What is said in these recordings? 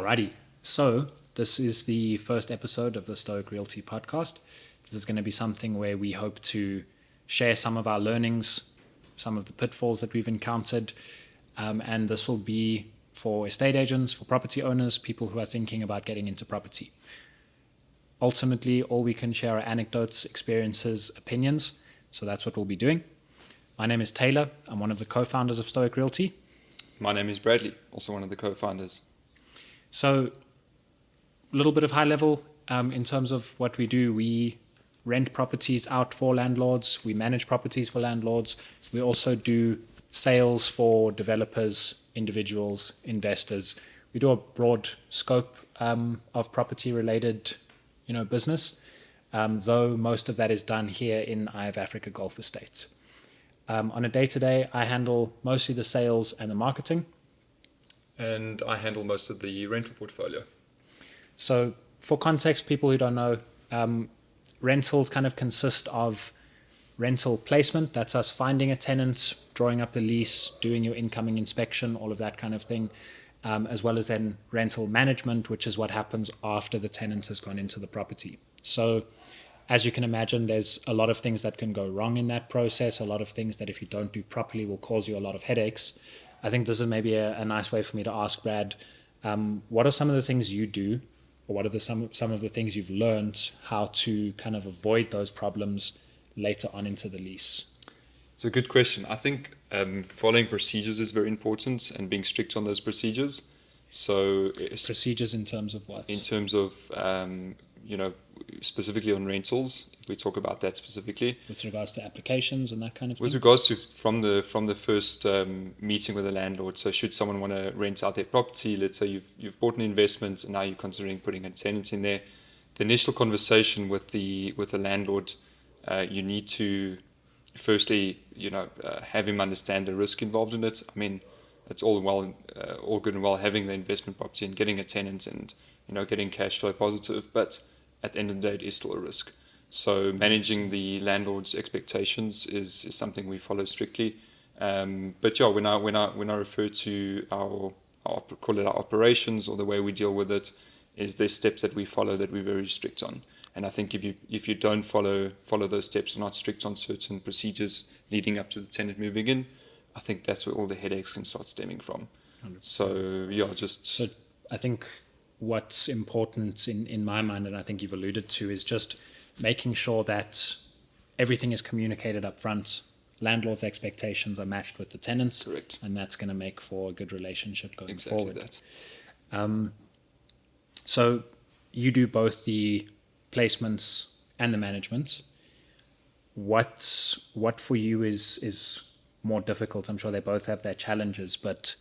Alrighty, so this is the first episode of the Stoic Realty Podcast. This is going to be something where we hope to share some of our learnings, some of the pitfalls that we've encountered, and this will be for estate agents, for property owners, people who are thinking about getting into property. Ultimately, all we can share are anecdotes, experiences, opinions, so that's what we'll be doing. My name is Taylor. I'm one of the co-founders of Stoic Realty. My name is Bradley, also one of the co-founders. So a little bit of high level in terms of what we do. We rent properties out for landlords. We manage properties for landlords. We also do sales for developers, individuals, investors. We do a broad scope of property related, business, though most of that is done here in Eye of Africa Gulf Estates. On a day-to-day, I handle mostly the sales and the marketing. And I handle most of the rental portfolio. So for context, people who don't know, rentals kind of consist of rental placement. That's us finding a tenant, drawing up the lease, doing your incoming inspection, all of that kind of thing, as well as then rental management, which is what happens after the tenant has gone into the property. So as you can imagine, there's a lot of things that can go wrong in that process, a lot of things that if you don't do properly will cause you a lot of headaches. I think this is maybe a nice way for me to ask Brad, what are some of the things you do, or what are some of the things you've learned how to kind of avoid those problems later on into the lease? It's a good question. I think following procedures is very important and being strict on those procedures. So procedures in terms of what? In terms of, specifically on rentals, if we talk about that specifically. With regards to applications and that kind of thing? With regards to from the first meeting with the landlord, so should someone want to rent out their property, let's say you've bought an investment and now you're considering putting a tenant in there, the initial conversation with the landlord, you need to firstly, have him understand the risk involved in it. I mean, it's all good and well having the investment property and getting a tenant and getting cash flow positive, but at the end of the day, it is still a risk. So managing the landlord's expectations is something we follow strictly. But yeah, when I refer to our call it our operations or the way we deal with it, is there's steps that we follow that we're very strict on. And I think if you don't follow those steps, or not strict on certain procedures leading up to the tenant moving in, I think that's where all the headaches can start stemming from. 100%. So yeah, So I think what's important in my mind, and I think you've alluded to, is just making sure that everything is communicated up front. Landlord's expectations are matched with the tenants. Correct. And that's going to make for a good relationship going forward. Exactly that. So you do both the placements and the management. What for you is more difficult? I'm sure they both have their challenges, but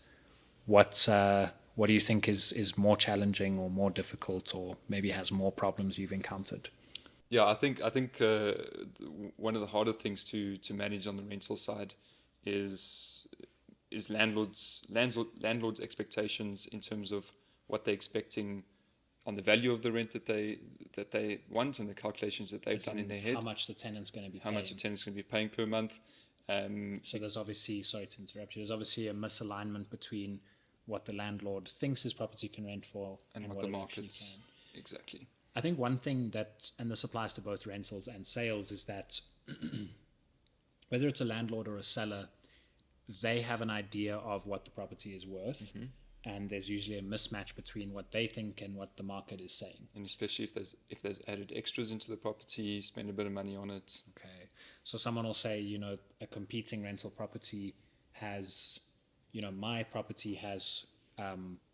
what do you think is more challenging or more difficult, or maybe has more problems you've encountered? Yeah, I think one of the harder things to manage on the rental side is landlords' expectations in terms of what they're expecting on the value of the rent that they want and the calculations that they've done in their head. How much the tenant's going to be paying. How much the tenant's going to be paying per month. So there's obviously, sorry to interrupt you, there's obviously a misalignment between what the landlord thinks his property can rent for and what the market's exactly. I think one thing that, and this applies to both rentals and sales, is that whether it's a landlord or a seller, they have an idea of what the property is worth. Mm-hmm. And there's usually a mismatch between what they think and what the market is saying. And especially if there's added extras into the property, spend a bit of money on it. Okay. So someone will say, a competing rental property has, my property has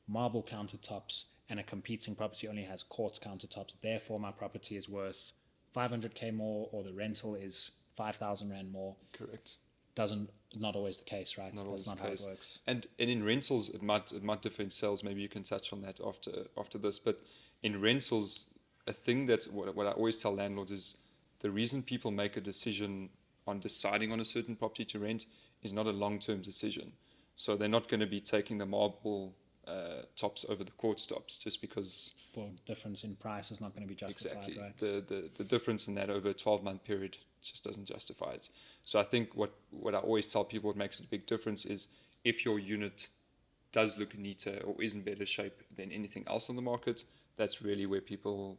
marble countertops and a competing property only has quartz countertops. Therefore, my property is worth 500K more, or the rental is 5,000 Rand more. Correct. Not always the case, right? That's not how it works. And in rentals, it might differ in sales. Maybe you can touch on that after this. But in rentals, a thing that what I always tell landlords is the reason people make a decision on deciding on a certain property to rent is not a long-term decision. So they're not going to be taking the marble tops over the quartz tops just because for difference in price is not going to be justified. Exactly. Right? The difference in that over a 12-month period just doesn't justify it. So I think what I always tell people what makes it a big difference is if your unit does look neater or is in better shape than anything else on the market, that's really where people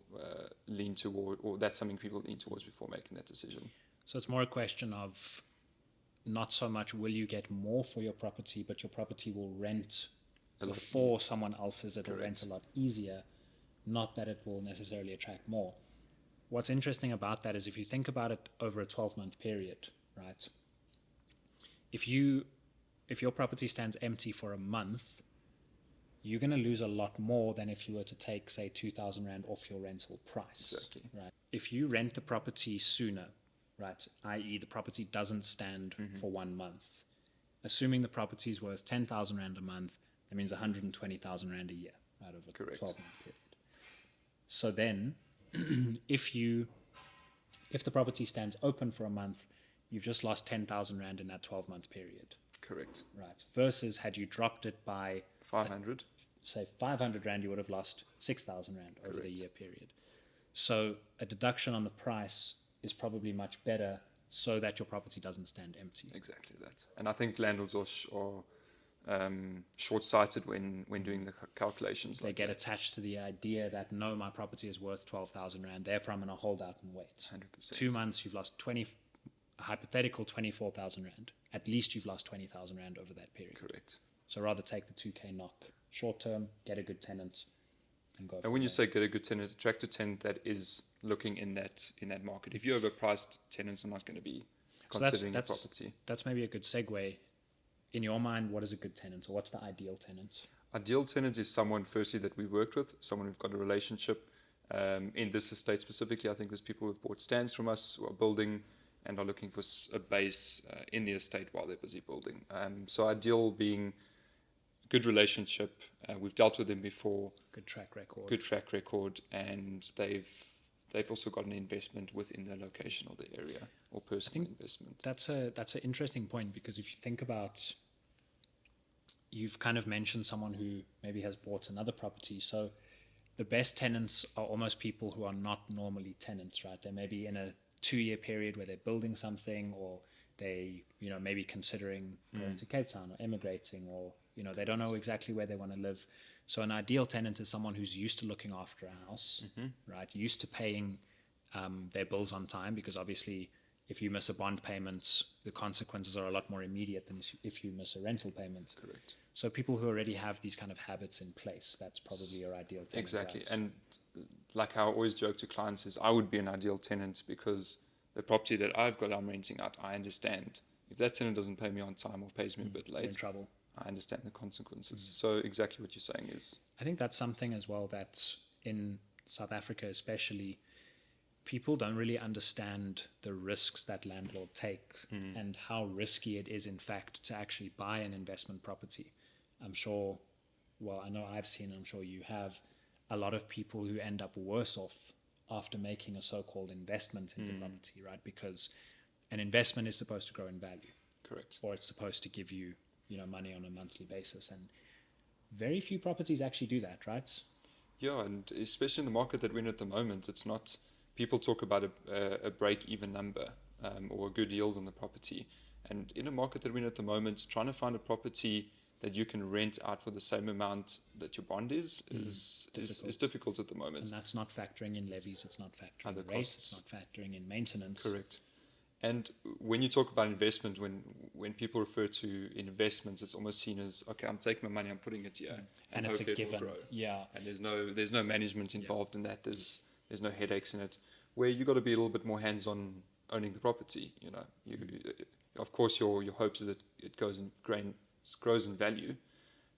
lean toward, or that's something people lean towards before making that decision. So it's more a question of not so much will you get more for your property, but your property will rent before someone else's. It'll rent a lot easier, not that it will necessarily attract more. What's interesting about that is if you think about it over a 12-month period, right? If your property stands empty for a month, you're going to lose a lot more than if you were to take, say, 2,000 Rand off your rental price. Exactly. Right. If you rent the property sooner, right, i.e. the property doesn't stand for 1 month, assuming the property is worth 10,000 Rand a month, that means 120,000 Rand a year out of a 12-month period. So then, if the property stands open for a month, you've just lost 10,000 Rand in that 12-month period. Correct. Right. Versus had you dropped it by 500, say 500 Rand, you would have lost 6,000 Rand over the year period. So a deduction on the price is probably much better so that your property doesn't stand empty. Exactly that. And I think landlords are short-sighted when doing the calculations. They get attached to the idea that, no, my property is worth 12,000 Rand, therefore I'm going to hold out and wait. 100%. 2 months, you've lost a hypothetical 24,000 Rand. At least you've lost 20,000 Rand over that period. Correct. So rather take the 2K knock short term, get a good tenant, and go. And when you say get a good tenant, attract a tenant that is looking in that market. If you're overpriced, tenants are not going to be considering the property. That's maybe a good segue. In your mind, what is a good tenant, or what's the ideal tenant? Ideal tenant is someone, firstly, that we've worked with, someone we've got a relationship. In this estate specifically, I think there's people who've bought stands from us who are building and are looking for a base in the estate while they're busy building. So ideal being good relationship. We've dealt with them before. Good track record. And they've also got an investment within the location or the area, or personal investment. That's an interesting point, because if you think about, you've kind of mentioned someone who maybe has bought another property. So the best tenants are almost people who are not normally tenants, right? They may be in a 2-year period where they're building something, or they, maybe considering going to Cape Town or emigrating, or, they don't know exactly where they want to live. So an ideal tenant is someone who's used to looking after a house, right? Used to paying their bills on time, because obviously if you miss a bond payment, the consequences are a lot more immediate than if you miss a rental payment. Correct. So people who already have these kind of habits in place, that's probably your ideal tenant. Exactly. Right? And like I always joke to clients is I would be an ideal tenant, because the property that I've got I'm renting out, I understand. If that tenant doesn't pay me on time or pays me a bit late, you're in trouble. I understand the consequences. So exactly what you're saying is... I think that's something as well that in South Africa especially, people don't really understand the risks that landlords take and how risky it is, in fact, to actually buy an investment property. I'm sure, well, I know I've seen, I'm sure you have, a lot of people who end up worse off after making a so-called investment into property, right? Because an investment is supposed to grow in value. Correct. Or it's supposed to give you, money on a monthly basis. And very few properties actually do that, right? Yeah, and especially in the market that we're in at the moment, it's not... People talk about a break-even number or a good yield on the property. And in a market that we're in at the moment, trying to find a property that you can rent out for the same amount that your bond is difficult at the moment. And that's not factoring in levies, it's not factoring Other in rates, costs. it's not factoring in maintenance. Correct. And when you talk about investment, when people refer to investments, it's almost seen as, okay, I'm taking my money, I'm putting it here, And it's a hopefully it will given. grow. Yeah. And there's no management involved in that. There's no headaches in it. Where you got to be a little bit more hands-on owning the property. Of course, your hopes is that it grows in value,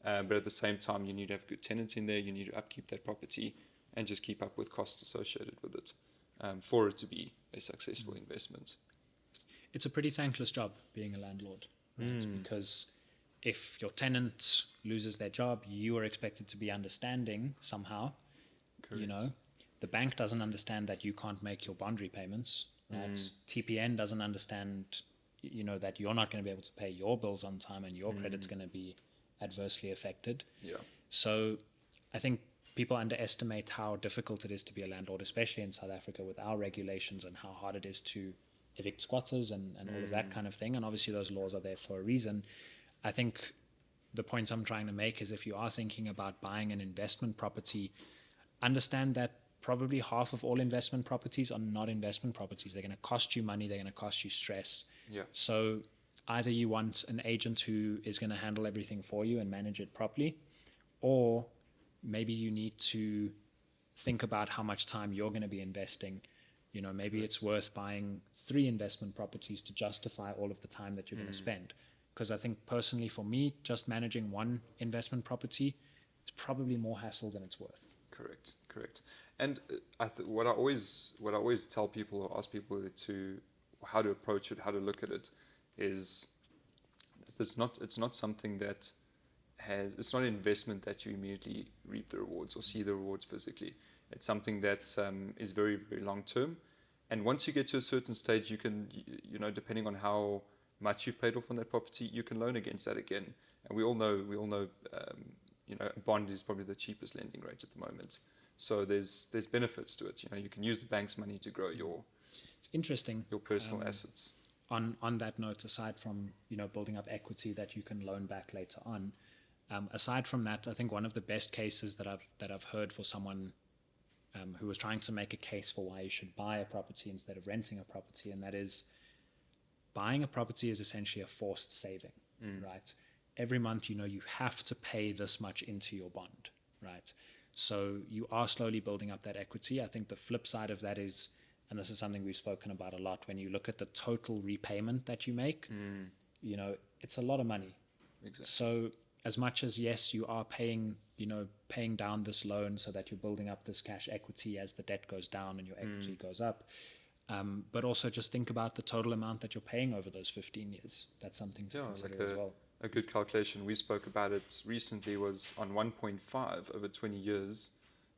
but at the same time, you need to have a good tenant in there. You need to upkeep that property and just keep up with costs associated with it for it to be a successful investment. It's a pretty thankless job being a landlord, right? Because if your tenant loses their job, you are expected to be understanding somehow. Correct. The bank doesn't understand that you can't make your bond repayments, right? TPN doesn't understand, that you're not going to be able to pay your bills on time and your credit's going to be adversely affected. Yeah. So I think people underestimate how difficult it is to be a landlord, especially in South Africa with our regulations and how hard it is to evict squatters and all of that kind of thing. And obviously those laws are there for a reason. I think the point I'm trying to make is if you are thinking about buying an investment property, understand that probably half of all investment properties are not investment properties. They're going to cost you money. They're going to cost you stress. Yeah. So either you want an agent who is going to handle everything for you and manage it properly, or maybe you need to think about how much time you're going to be investing. You know, maybe it's worth buying 3 investment properties to justify all of the time that you're going to spend. Because I think personally for me, just managing one investment property is probably more hassle than it's worth. Correct. And what I always tell people or ask people to how to approach it, how to look at it, is that it's not something that it's not an investment that you immediately reap the rewards or see the rewards physically. It's something that is very, very long term. And once you get to a certain stage, you can, you know, depending on how much you've paid off on that property, you can loan against that again. And we all know, you know, a bond is probably the cheapest lending rate at the moment. So there's benefits to it. You know, you can use the bank's money to grow your personal assets. On that note, aside from, you know, building up equity that you can loan back later on, aside from that, I think one of the best cases that I've heard for someone who was trying to make a case for why you should buy a property instead of renting a property, and that is buying a property is essentially a forced saving, right? Every month, you know, you have to pay this much into your bond, right? So you are slowly building up that equity. I think the flip side of that is, and this is something we've spoken about a lot, when you look at the total repayment that you make, you know, it's a lot of money. Exactly. So as much as, yes, you are paying down this loan so that you're building up this cash equity as the debt goes down and your equity goes up, but also just think about the total amount that you're paying over those 15 years. That's something to consider as well. A good calculation, we spoke about it recently, was on 1.5 over 20 years.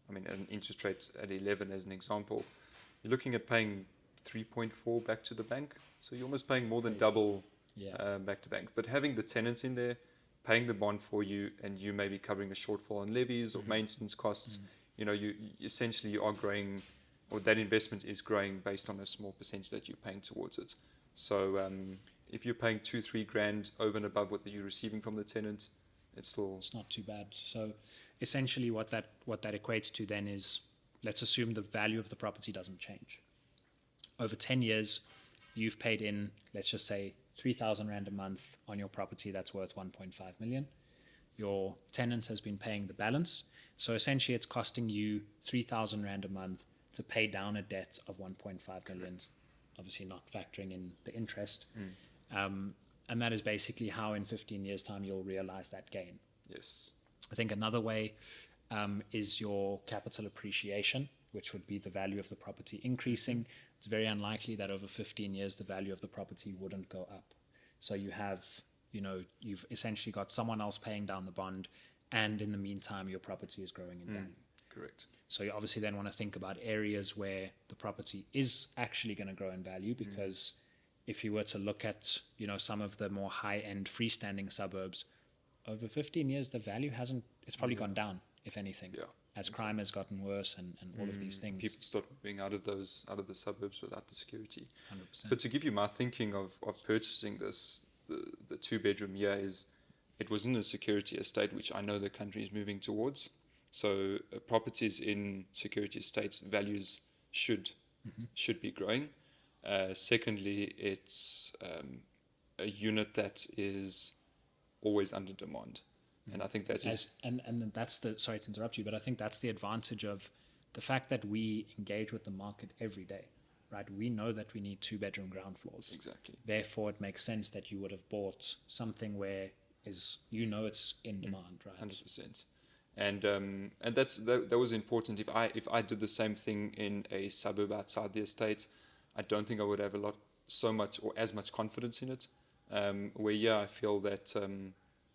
I mean, an interest rate at 11 as an example. You're looking at paying 3.4 back to the bank. So you're almost paying more than double back to bank. But having the tenant in there, paying the bond for you, and you may be covering a shortfall on levies or maintenance costs, you know, you essentially are growing, or that investment is growing based on a small percentage that you're paying towards it. So if you're paying 2-3 grand over and above what you're receiving from the tenant, it's not too bad. So essentially what that equates to then is, let's assume the value of the property doesn't change. Over 10 years, you've paid in, let's just say, 3,000 Rand a month on your property that's worth 1.5 million. Your tenant has been paying the balance. So essentially it's costing you 3,000 Rand a month to pay down a debt of 1.5 million, obviously not factoring in the interest. And that is basically how in 15 years' time you'll realize that gain. Yes. I think another way is your capital appreciation, which would be the value of the property increasing. It's very unlikely that over 15 years the value of the property wouldn't go up. So you have, you know, you've essentially got someone else paying down the bond, and in the meantime your property is growing in value. Correct. So you obviously then want to think about areas where the property is actually going to grow in value, because if you were to look at, you know, some of the more high-end freestanding suburbs, over 15 years the value it's probably gone down, if anything. Yeah. As crime has gotten worse and all of these things. People start moving out of the suburbs without the security. 100%. But to give you my thinking of purchasing this, the 2-bedroom here is, it was in a security estate, which I know the country is moving towards. So properties in security estates, values should be growing. Secondly, it's a unit that is always under demand. And I think that is... And that's sorry to interrupt you, but I think that's the advantage of the fact that we engage with the market every day, right? We know that we need 2-bedroom ground floors. Exactly. Therefore, it makes sense that you would have bought something where it's in demand, right? 100%. And that was important. If I did the same thing in a suburb outside the estate, I don't think I would have so much or as much confidence in it. Where I feel that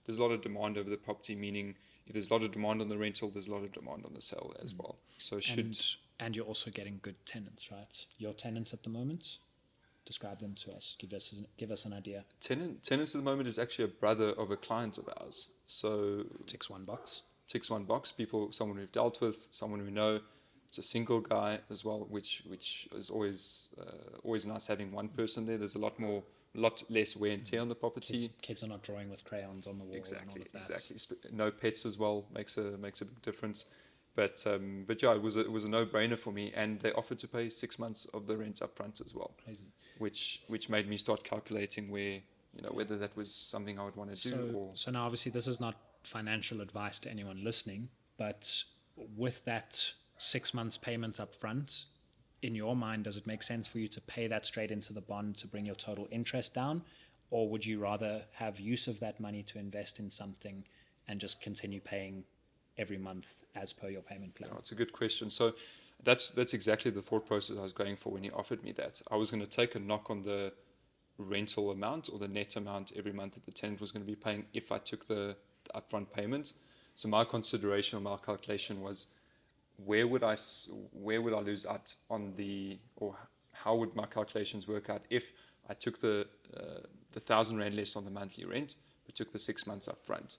there's a lot of demand over the property, meaning if there's a lot of demand on the rental, there's a lot of demand on the sale as well. So and you're also getting good tenants, right? Your tenants at the moment, describe them to us. Give us an idea. Tenants at the moment is actually a brother of a client of ours. So ticks one box. Someone we've dealt with, someone we know. It's a single guy as well, which is always nice having one person there. There's a lot more lot less wear and tear on the property. Kids are not drawing with crayons on the wall. And all of that. Exactly. No pets as well makes a big difference. But yeah, it was a no-brainer for me, and they offered to pay 6 months of the rent up front as well. Crazy. Which made me start calculating whether that was something I would want to do. So now obviously this is not financial advice to anyone listening, but with that 6 months payment up front, in your mind, does it make sense for you to pay that straight into the bond to bring your total interest down, or would you rather have use of that money to invest in something and just continue paying every month as per your payment plan? It's a good question. So that's exactly the thought process I was going for when he offered me that. I was going to take a knock on the rental amount or the net amount every month that the tenant was going to be paying if I took the upfront payment. So my consideration or my calculation was, where would I lose out on or how would my calculations work out if I took the 1,000 rand less on the monthly rent, but took the 6 months up front?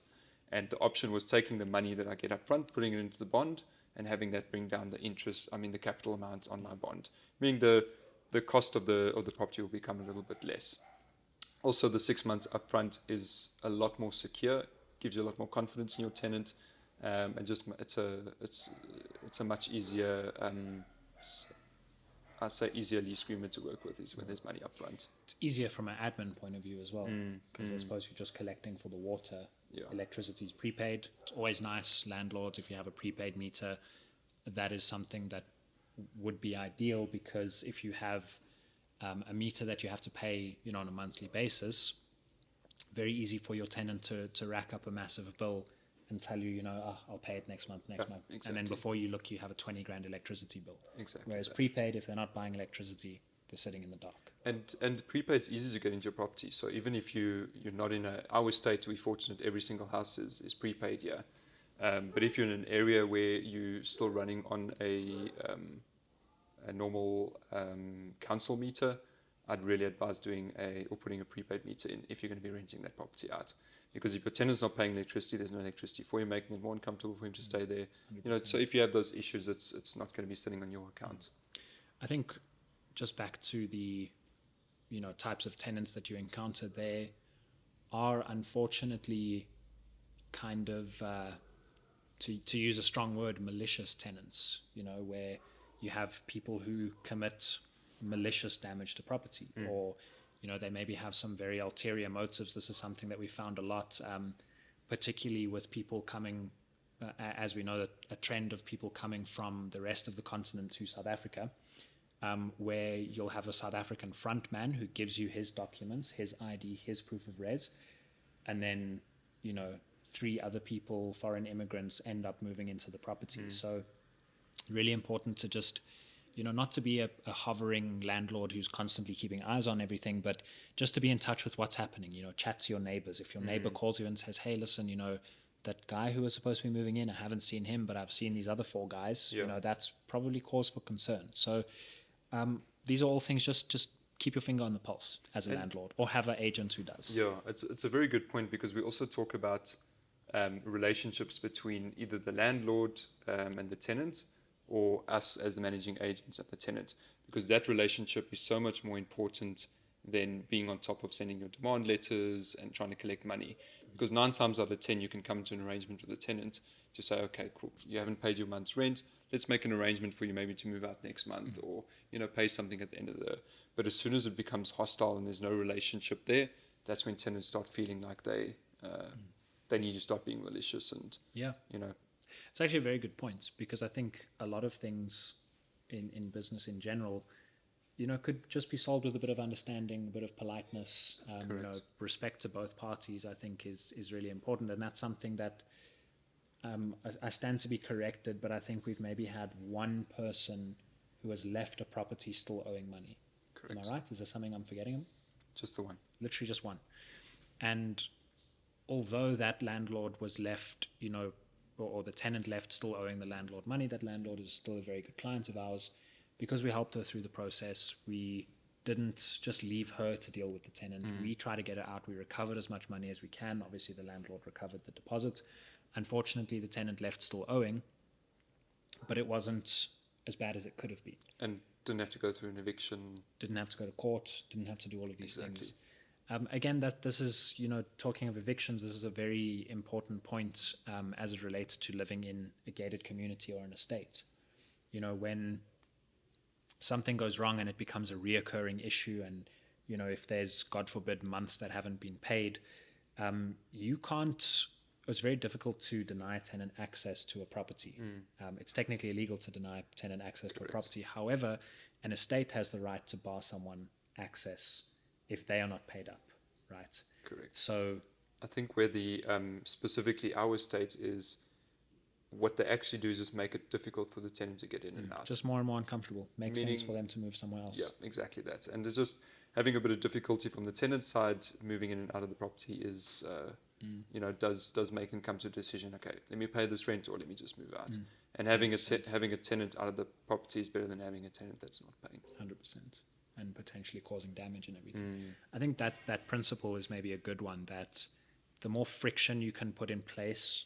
And the option was taking the money that I get up front, putting it into the bond, and having that bring down the capital amount on my bond, meaning the cost of the property will become a little bit less. Also, the 6 months up front is a lot more secure, gives you a lot more confidence in your tenant, and just it's a much easier easier lease agreement to work with is when there's money up front. It's easier from an admin point of view as well, because I suppose you're just collecting for the water. Electricity is prepaid. It's always nice, landlords, if you have a prepaid meter, that is something that would be ideal, because if you have a meter that you have to pay on a monthly basis, very easy for your tenant to rack up a massive bill and tell you, I'll pay it next month. Exactly. And then before you look, you have a 20 grand electricity bill. Exactly. Whereas prepaid, if they're not buying electricity, they're sitting in the dark. And prepaid's easy to get into your property. So even if you're not in our estate, we're fortunate every single house is prepaid here. But if you're in an area where you're still running on a normal council meter, I'd really advise putting a prepaid meter in if you're going to be renting that property out. Because if your tenant's not paying electricity, there's no electricity for you, making it more uncomfortable for him to stay there. 100%. So if you have those issues, it's not going to be sitting on your account. I think just back to the types of tenants that you encounter, there are unfortunately kind of to use a strong word, malicious tenants, where you have people who commit malicious damage to property, or they maybe have some very ulterior motives. This is something that we found a lot, particularly with people coming, as we know, a trend of people coming from the rest of the continent to South Africa, where you'll have a South African front man who gives you his documents, his ID, his proof of res, and then 3 other people, foreign immigrants, end up moving into the property. So really important to just not to be a hovering landlord who's constantly keeping eyes on everything, but just to be in touch with what's happening. Chat to your neighbors. If your neighbor calls you and says, hey, listen, that guy who was supposed to be moving in, I haven't seen him, but I've seen these other 4 guys, that's probably cause for concern. So these are all things, just keep your finger on the pulse as a landlord, or have an agent who does. Yeah, it's a very good point, because we also talk about relationships between either the landlord and the tenant, or us as the managing agents and the tenant, because that relationship is so much more important than being on top of sending your demand letters and trying to collect money. Because 9 times out of 10, you can come to an arrangement with the tenant to say, okay, cool, you haven't paid your month's rent, let's make an arrangement for you maybe to move out next month, or pay something at the end of the. But as soon as it becomes hostile and there's no relationship there, that's when tenants start feeling like they need to start being malicious and It's actually a very good point, because I think a lot of things in business in general, could just be solved with a bit of understanding, a bit of politeness, respect to both parties, I think is really important. And that's something that I stand to be corrected, but I think we've maybe had one person who has left a property still owing money. Correct. Am I right? Is there something I'm forgetting? Just the one. Literally just one. And although that landlord was left, or the tenant left still owing the landlord money, that landlord is still a very good client of ours. Because we helped her through the process, we didn't just leave her to deal with the tenant. We tried to get her out. We recovered as much money as we can. Obviously, the landlord recovered the deposit. Unfortunately, the tenant left still owing, but it wasn't as bad as it could have been. And didn't have to go through an eviction. Didn't have to go to court. Didn't have to do all of these things. Again, that this is, talking of evictions, this is a very important point as it relates to living in a gated community or an estate. When something goes wrong and it becomes a reoccurring issue, and if there's, God forbid, months that haven't been paid, you can't. It's very difficult to deny a tenant access to a property. It's technically illegal to deny a tenant access to a property. However, an estate has the right to bar someone access if they are not paid up, right? Correct. So I think where the specifically our estate is, what they actually do is just make it difficult for the tenant to get in and out. just more and more uncomfortable. Makes sense for them to move somewhere else. Yeah, exactly that. And it's just having a bit of difficulty from the tenant side, moving in and out of the property is, does make them come to a decision. Okay, let me pay this rent or let me just move out. And having having a tenant out of the property is better than having a tenant that's not paying. 100%. And potentially causing damage and everything. I think that principle is maybe a good one, that the more friction you can put in place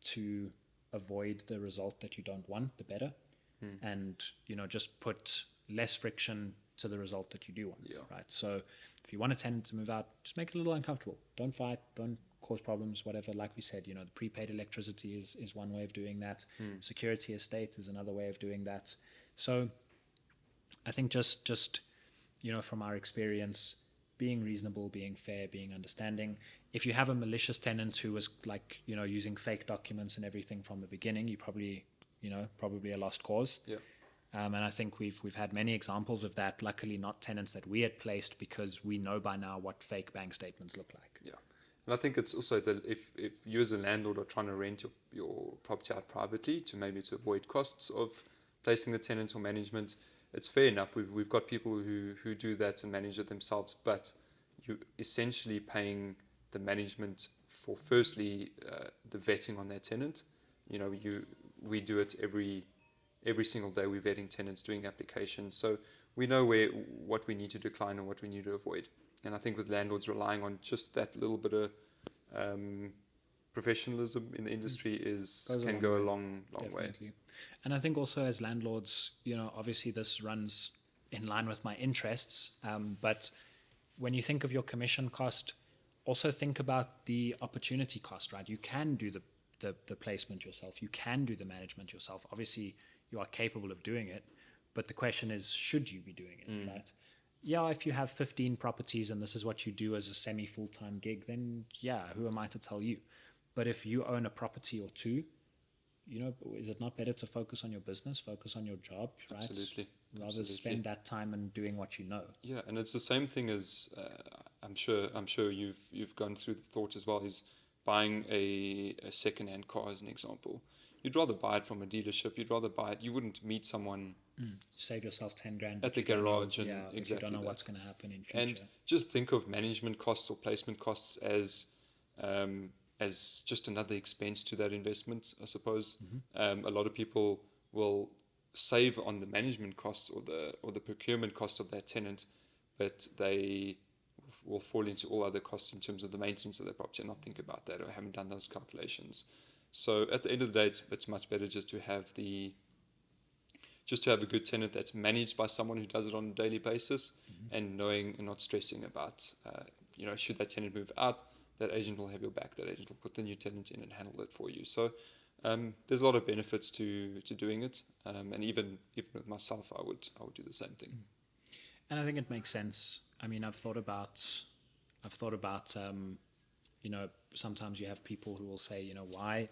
to avoid the result that you don't want, the better. And, just put less friction to the result that you do want, right? So if you want a tenant to move out, just make it a little uncomfortable. Don't fight, don't cause problems, whatever. Like we said, the prepaid electricity is one way of doing that. Security estate is another way of doing that. So I think just from our experience, being reasonable, being fair, being understanding. If you have a malicious tenant who was using fake documents and everything from the beginning, you probably a lost cause. Yeah. And I think we've had many examples of that. Luckily, not tenants that we had placed, because we know by now what fake bank statements look like. Yeah. And I think it's also that if you as a landlord are trying to rent your property out privately to avoid costs of placing the tenant or management, it's fair enough. We've got people who do that and manage it themselves, but you're essentially paying the management for, firstly, the vetting on their tenant. We do it every single day. We're vetting tenants, doing applications, so we know what we need to decline and what we need to avoid. And I think with landlords relying on just that little bit of professionalism in the industry can go a long way. And I think also as landlords, obviously this runs in line with my interests, but when you think of your commission cost, also think about the opportunity cost, right? You can do the placement yourself, you can do the management yourself. Obviously you are capable of doing it, but the question is, should you be doing it, right? Yeah, if you have 15 properties and this is what you do as a semi-full-time gig, then who am I to tell you? But if you own a property or two, is it not better to focus on your business, focus on your job, right? Absolutely. Rather spend that time in doing what you know. Yeah, and it's the same thing as I'm sure you've gone through the thought as well, is buying a second-hand car as an example. You'd rather buy it from a dealership. You wouldn't meet someone. Save yourself 10 grand at the garage, and exactly, you don't know what's going to happen in future. And just think of management costs or placement costs as just another expense to that investment, I suppose. A lot of people will save on the management costs or the procurement cost of that tenant, but they will fall into all other costs in terms of the maintenance of their property and not think about that or haven't done those calculations. So at the end of the day, it's much better just to have a good tenant that's managed by someone who does it on a daily basis, and knowing and not stressing about, should that tenant move out, that agent will have your back. That agent will put the new tenant in and handle it for you. So there's a lot of benefits to doing it, and even with myself, I would do the same thing. And I think it makes sense. I mean, I've thought about, sometimes you have people who will say, why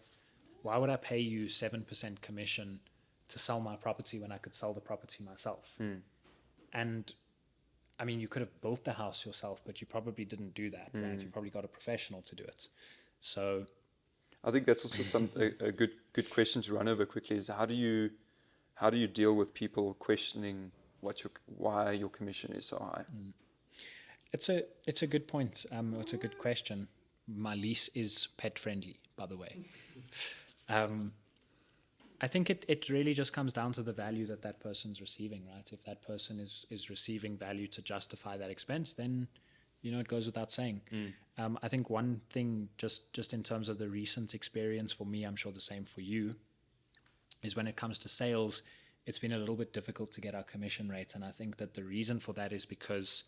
would I pay you 7% commission to sell my property when I could sell the property myself? And I mean, you could have built the house yourself, but you probably didn't do that, right? You probably got a professional to do it. So I think that's also a good question to run over quickly, is how do you deal with people questioning why your commission is so high? It's a good point. It's a good question. My lease is pet friendly, by the way. I think it really just comes down to the value that person's receiving, right? If that person is receiving value to justify that expense, then, it goes without saying. I think one thing, just in terms of the recent experience for me, I'm sure the same for you, is when it comes to sales, it's been a little bit difficult to get our commission rates. And I think that the reason for that is because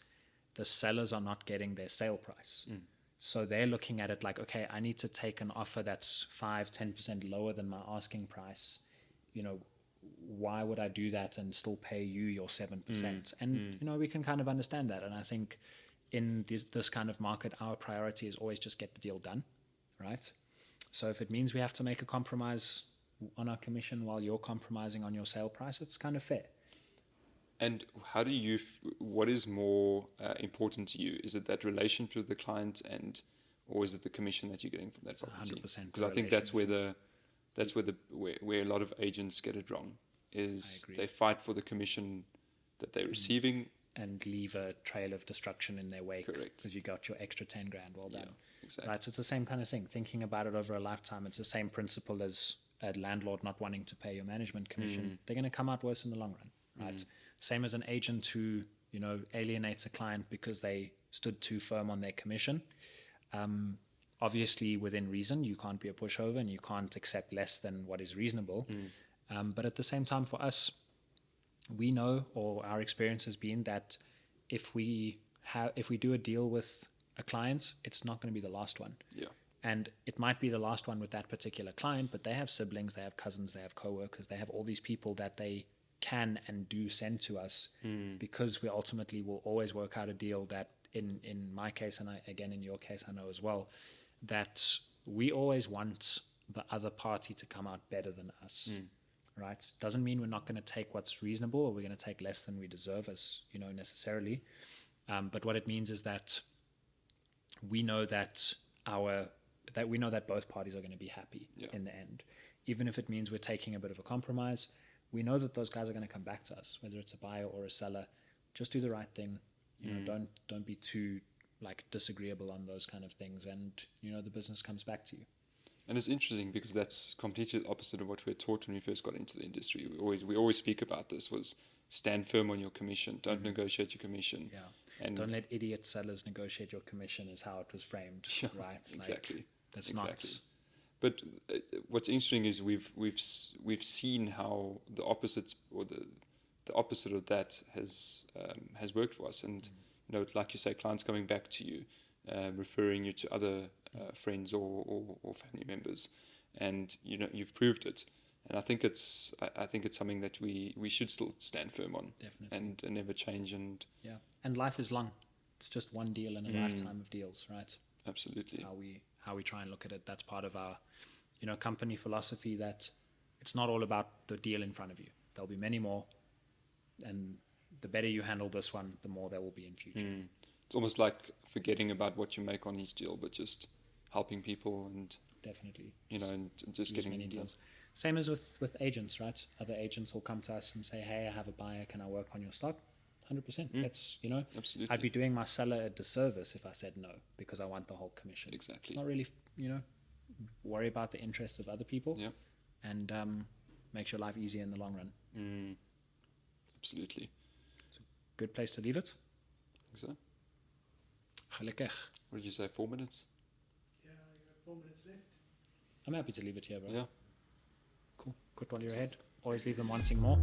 the sellers are not getting their sale price. So they're looking at it like, okay, I need to take an offer that's 5-10% lower than my asking price. You know, why would I do that and still pay you your 7%? And, you know, we can kind of understand that. And I think in this kind of market, our priority is always just get the deal done, right? So if it means we have to make a compromise on our commission while you're compromising on your sale price, it's kind of fair. And how do you, what is more important to you? Is it that relationship with the client, or is it the commission that you're getting from that property? 100%. Because I think that's where a lot of agents get it wrong, is they fight for the commission that they're receiving. And leave a trail of destruction in their wake. Correct. Because you got your extra 10 grand, well done. Yeah, exactly. Right, so it's the same kind of thing. Thinking about it over a lifetime, it's the same principle as a landlord not wanting to pay your management commission. They're going to come out worse in the long run, right? Same as an agent who, you know, alienates a client because they stood too firm on their commission. Obviously, within reason, you can't be a pushover and you can't accept less than what is reasonable. But at the same time, for us, we know, or our experience has been, that if we do a deal with a client, it's not going to be the last one. Yeah. And it might be the last one with that particular client, but they have siblings, they have cousins, they have coworkers, they have all these people that they can and do send to us, because we ultimately will always work out a deal that, in my case, and again in your case I know as well, that we always want the other party to come out better than us. Right? Doesn't mean we're not going to take what's reasonable, or we're going to take less than we deserve, as you know, necessarily. But what it means is that we know that both parties are going to be happy in the end, even if it means we're taking a bit of a compromise. We know that those guys are going to come back to us, whether it's a buyer or a seller. Just do the right thing. You know, don't be too disagreeable on those kind of things, and you know the business comes back to you. And it's interesting because that's completely the opposite of what we were taught when we first got into the industry. We always speak about this, was stand firm on your commission. Don't negotiate your commission. Yeah. And don't let idiot sellers negotiate your commission, is how it was framed. Yeah, right? Exactly. That's exactly. not. But what's interesting is we've seen how the opposite, or the opposite of that has worked for us. And you know, like you say, clients coming back to you, referring you to other friends or family members, and you know you've proved it. And I think it's something that we should still stand firm on. Definitely. And never change. And yeah, and life is long. It's just one deal in a lifetime of deals, right? Absolutely. That's how we try and look at it. That's part of our, you know, company philosophy, that it's not all about the deal in front of you. There'll be many more, and the better you handle this one, the more there will be in future. It's almost like forgetting about what you make on each deal, but just helping people, and definitely, you know, and just getting many deals. Same as with agents, right? Other agents will come to us and say, "Hey, I have a buyer. Can I work on your stock?" 100%. That's, you know, absolutely. I'd be doing my seller a disservice if I said no, because I want the whole commission. Exactly. It's not really, you know, worry about the interests of other people. Yeah. And makes your life easier in the long run. Absolutely. It's a good place to leave it. I think so. Gelukkig. What did you say? 4 minutes? Yeah, you got 4 minutes left. I'm happy to leave it here, bro. Yeah. Cool. Good while you're ahead. Always leave them wanting more.